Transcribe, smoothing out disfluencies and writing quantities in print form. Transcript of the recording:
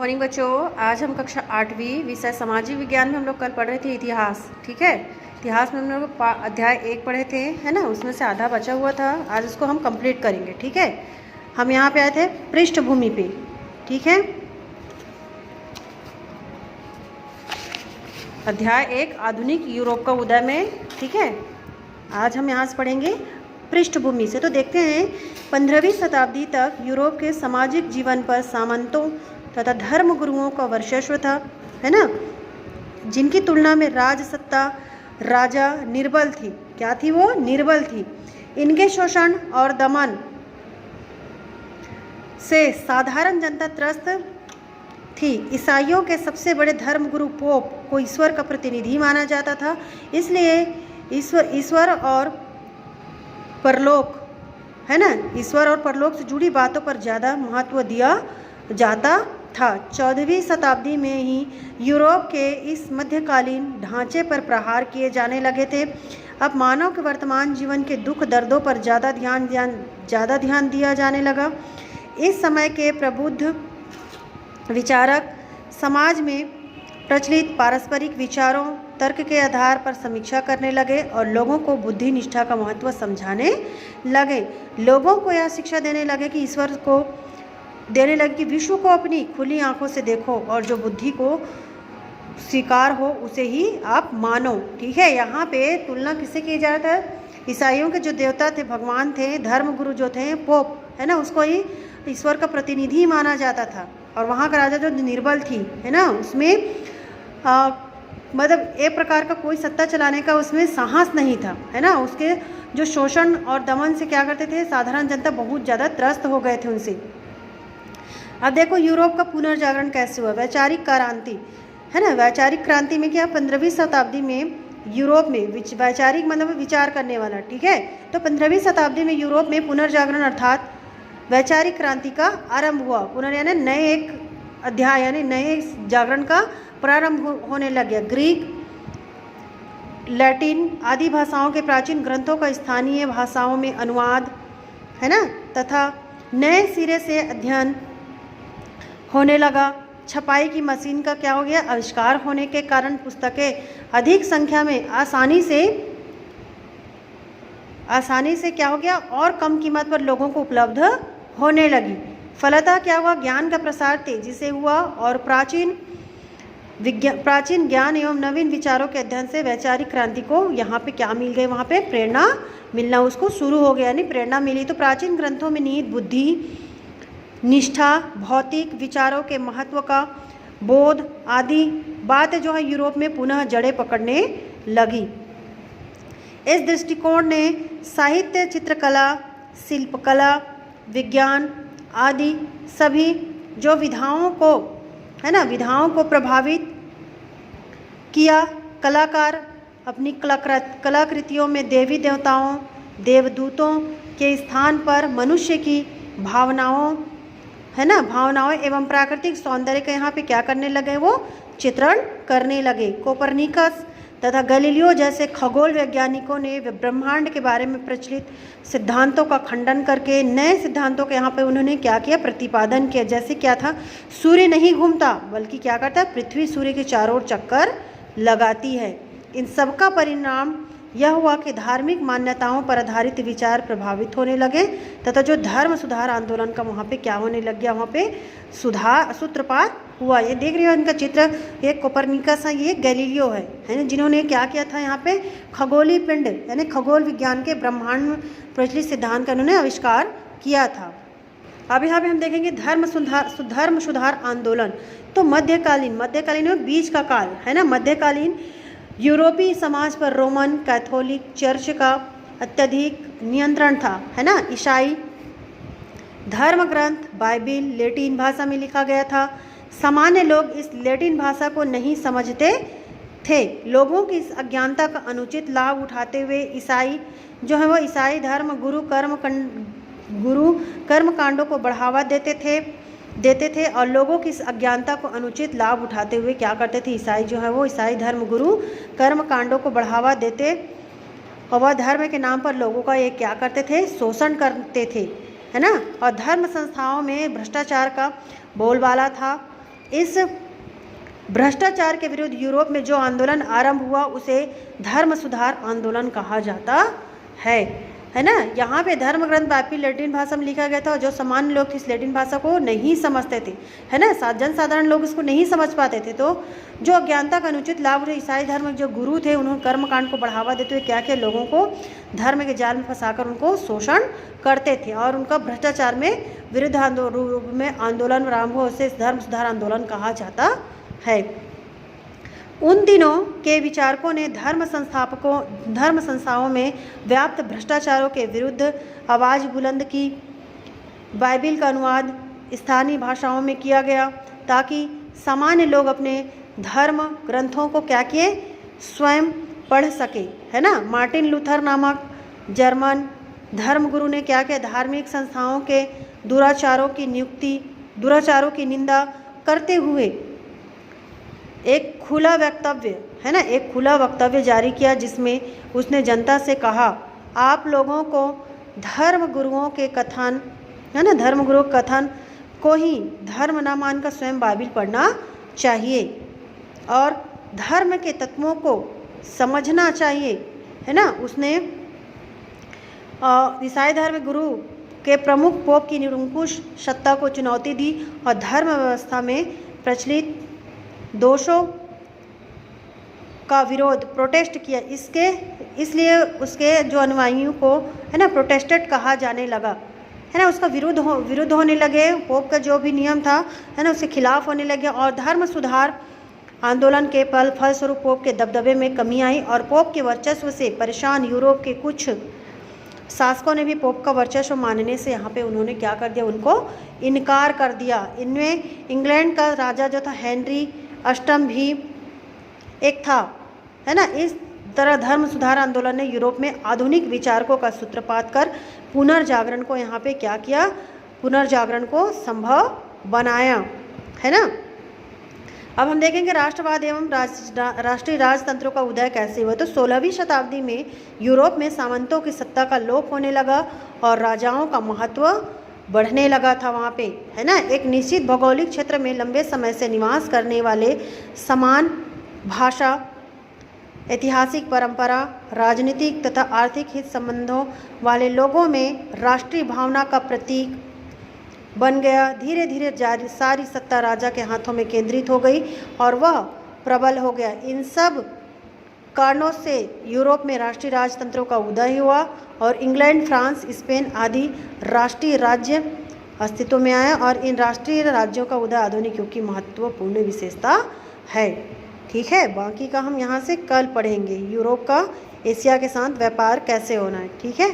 Morning बच्चों, आज हम कक्षा 8वीं विषय सामाजिक विज्ञान में हम लोग कल पढ़ रहे थे इतिहास। ठीक है, इतिहास में हम लोग अध्याय 1 पढ़े थे, है ना। उसमें से आधा बचा हुआ था, आज उसको हम कंप्लीट करेंगे। ठीक है, हम यहाँ पे आए थे पृष्ठभूमि पे। ठीक है, अध्याय 1 आधुनिक यूरोप का उदय में। ठीक है, आज हम यहाँ से पढ़ेंगे पृष्ठभूमि से। तो देखते हैं 15वीं शताब्दी तक यूरोप के सामाजिक जीवन पर सामंतों तथा धर्म गुरुओं का वर्चस्व था, है ना, जिनकी तुलना में राजसत्ता राजा निर्बल थी। क्या थी वो? निर्बल थी। इनके शोषण और दमन से साधारण जनता त्रस्त थी। ईसाइयों के सबसे बड़े धर्मगुरु पोप को ईश्वर का प्रतिनिधि माना जाता था, इसलिए ईश्वर और परलोक, है ना, ईश्वर और परलोक से जुड़ी बातों पर ज़्यादा महत्व दिया जाता था। 14वीं शताब्दी में ही यूरोप के इस मध्यकालीन ढांचे पर प्रहार किए जाने लगे थे। अब मानव के वर्तमान जीवन के दुख दर्दों पर ज़्यादा ध्यान दिया जाने लगा। इस समय के प्रबुद्ध विचारक समाज में प्रचलित पारस्परिक विचारों तर्क के आधार पर समीक्षा करने लगे और लोगों को बुद्धि निष्ठा का महत्व समझाने लगे। लोगों को यह शिक्षा देने लगे कि ईश्वर को देने लगे कि विश्व को अपनी खुली आंखों से देखो और जो बुद्धि को स्वीकार हो उसे ही आप मानो। ठीक है, यहाँ पे तुलना किससे की जा रहा था? ईसाइयों के जो देवता थे, भगवान थे, धर्मगुरु जो थे, पोप, है ना, उसको ही ईश्वर का प्रतिनिधि माना जाता था। और वहाँ का राजा जो निर्बल थी, है ना, उसमें मतलब एक प्रकार का कोई सत्ता चलाने का उसमें साहस नहीं था, है ना। उसके जो शोषण और दमन से क्या करते थे, साधारण जनता बहुत ज़्यादा त्रस्त हो गए थे उनसे। अब देखो यूरोप का पुनर्जागरण कैसे हुआ। वैचारिक क्रांति, है ना, वैचारिक क्रांति में क्या, 15वीं शताब्दी में यूरोप में वैचारिक मतलब विचार करने वाला। ठीक है, तो 15वीं शताब्दी में यूरोप में पुनर्जागरण अर्थात वैचारिक क्रांति का आरंभ हुआ। यानी नए एक अध्याय यानी नए जागरण का प्रारंभ होने लग गया। ग्रीक, लैटिन आदि भाषाओं के प्राचीन ग्रंथों का स्थानीय भाषाओं में अनुवाद, है ना, तथा नए सिरे से अध्ययन होने लगा। छपाई की मशीन का क्या हो गया, आविष्कार होने के कारण पुस्तकें अधिक संख्या में आसानी से क्या हो गया, और कम कीमत पर लोगों को उपलब्ध होने लगी। फलतः क्या हुआ, ज्ञान का प्रसार तेजी से हुआ और प्राचीन ज्ञान एवं नवीन विचारों के अध्ययन से वैचारिक क्रांति को यहाँ पे क्या मिल गए, वहाँ पे प्रेरणा मिलना उसको शुरू हो गया, यानी प्रेरणा मिली। तो प्राचीन ग्रंथों में निहित बुद्धि निष्ठा, भौतिक विचारों के महत्व का बोध आदि बातें जो है यूरोप में पुनः जड़ें पकड़ने लगी। इस दृष्टिकोण ने साहित्य, चित्रकला, शिल्पकला, विज्ञान आदि सभी जो विधाओं को, है ना, विधाओं को प्रभावित किया। कलाकार अपनी कलाकृतियों में देवी देवताओं, देवदूतों के स्थान पर मनुष्य की भावनाओं, है ना, भावनाओं एवं प्राकृतिक सौंदर्य का यहाँ पे क्या करने लगे, वो चित्रण करने लगे। कोपरनिकस तथा गैलीलियो जैसे खगोल वैज्ञानिकों ने ब्रह्मांड के बारे में प्रचलित सिद्धांतों का खंडन करके नए सिद्धांतों के यहाँ पे उन्होंने क्या किया, प्रतिपादन किया। जैसे क्या था, सूर्य नहीं घूमता बल्कि क्या करता है, पृथ्वी सूर्य के चारों ओर चक्कर लगाती है। इन सब का परिणाम यह हुआ कि धार्मिक मान्यताओं पर आधारित विचार प्रभावित होने लगे तथा जो धर्म सुधार आंदोलन का वहाँ पे क्या होने लग गया, वहाँ पे सूत्रपात हुआ। ये देख रहे हो इनका चित्र, ये कोपरनिकस है, ये गैलीलियो है ना, जिन्होंने क्या किया था, यहाँ पे खगोलीय पिंड यानी खगोल विज्ञान के ब्रह्मांड में प्रचलित सिद्धांत का उन्होंने आविष्कार किया था। अब यहाँ पे हम देखेंगे धर्म सुधार आंदोलन। तो मध्यकालीन में बीच का काल, है ना, मध्यकालीन यूरोपीय समाज पर रोमन कैथोलिक चर्च का अत्यधिक नियंत्रण था, है ना। ईसाई धर्म ग्रंथ बाइबिल लैटिन भाषा में लिखा गया था। सामान्य लोग इस लैटिन भाषा को नहीं समझते थे। लोगों की इस अज्ञानता का अनुचित लाभ उठाते हुए ईसाई जो है वो ईसाई धर्म गुरु कर्म कांडों को बढ़ावा देते थे और लोगों की इस अज्ञानता को अनुचित लाभ उठाते हुए क्या करते थे, ईसाई जो है वो ईसाई धर्म गुरु कर्म कांडों को बढ़ावा देते और वह धर्म के नाम पर लोगों का ये क्या करते थे, शोषण करते थे, है ना। और धर्म संस्थाओं में भ्रष्टाचार का बोलबाला था। इस भ्रष्टाचार के विरुद्ध यूरोप में जो आंदोलन आरंभ हुआ उसे धर्म सुधार आंदोलन कहा जाता है ना। यहाँ पे धर्म ग्रंथ बाइबिल लैटिन भाषा में लिखा गया था और जो सामान्य लोग इस लैटिन भाषा को नहीं समझते थे, है ना, जन साधारण लोग इसको नहीं समझ पाते थे, तो जो अज्ञानता का अनुचित लाभ उठे ईसाई धर्म के जो गुरु थे उन्होंने कर्मकांड को बढ़ावा देते हुए क्या किया, लोगों को धर्म के जाल में फंसाकर उनको शोषण करते थे और उनका भ्रष्टाचार में विरुद्ध आंदोलन आरंभ हो, उसे धर्म सुधार आंदोलन कहा जाता है। उन दिनों के विचारकों ने धर्म संस्थाओं में व्याप्त भ्रष्टाचारों के विरुद्ध आवाज़ बुलंद की। बाइबिल का अनुवाद स्थानीय भाषाओं में किया गया ताकि सामान्य लोग अपने धर्म ग्रंथों को क्या किए, स्वयं पढ़ सके, है ना। मार्टिन लूथर नामक जर्मन धर्मगुरु ने क्या किया, धार्मिक संस्थाओं के दुराचारों की निंदा करते हुए एक खुला वक्तव्य जारी किया जिसमें उसने जनता से कहा, आप लोगों को धर्मगुरुओं के कथन को ही धर्म न मानकर स्वयं बाइबिल पढ़ना चाहिए और धर्म के तत्वों को समझना चाहिए, है ना। उसने ईसाई धर्म गुरु के प्रमुख पोप की निरंकुश सत्ता को चुनौती दी और धर्म व्यवस्था में प्रचलित दोषों का विरोध प्रोटेस्ट किया। इसलिए उसके जो अनुयायियों को, है ना, प्रोटेस्टेंट कहा जाने लगा, है ना। उसका विरुद्ध होने लगे, पोप का जो भी नियम था, है ना, उसके खिलाफ होने लगे और धर्म सुधार आंदोलन के फलस्वरूप पोप के दबदबे में कमी आई और पोप के वर्चस्व से परेशान यूरोप के कुछ शासकों ने भी पोप का वर्चस्व मानने से यहाँ पे उन्होंने क्या कर दिया, उनको इनकार कर दिया। इनमें इंग्लैंड का राजा जो था हेनरी अष्टम भी एक था, है ना। इस तरह धर्म सुधार आंदोलन ने यूरोप में आधुनिक विचारकों का सूत्रपात कर पुनर्जागरण को यहाँ पे क्या किया, पुनर्जागरण को संभव बनाया, है ना। अब हम देखेंगे राष्ट्रवाद एवं राष्ट्रीय राजतंत्रों का उदय कैसे हुआ। तो 16वीं शताब्दी में यूरोप में सामंतों की सत्ता का लोप होने लगा और राजाओं का महत्व बढ़ने लगा था वहाँ पे, है ना। एक निश्चित भौगोलिक क्षेत्र में लंबे समय से निवास करने वाले समान भाषा, ऐतिहासिक परंपरा, राजनीतिक तथा आर्थिक हित संबंधों वाले लोगों में राष्ट्रीय भावना का प्रतीक बन गया। धीरे धीरे सारी सत्ता राजा के हाथों में केंद्रित हो गई और वह प्रबल हो गया। इन सब कारणों से यूरोप में राष्ट्रीय राजतंत्रों का उदय हुआ और इंग्लैंड, फ्रांस, स्पेन आदि राष्ट्रीय राज्य अस्तित्व में आए और इन राष्ट्रीय राज्यों का उदय आधुनिक युग की महत्वपूर्ण विशेषता है। ठीक है, बाकी का हम यहाँ से कल पढ़ेंगे। यूरोप का एशिया के साथ व्यापार कैसे होना है। ठीक है।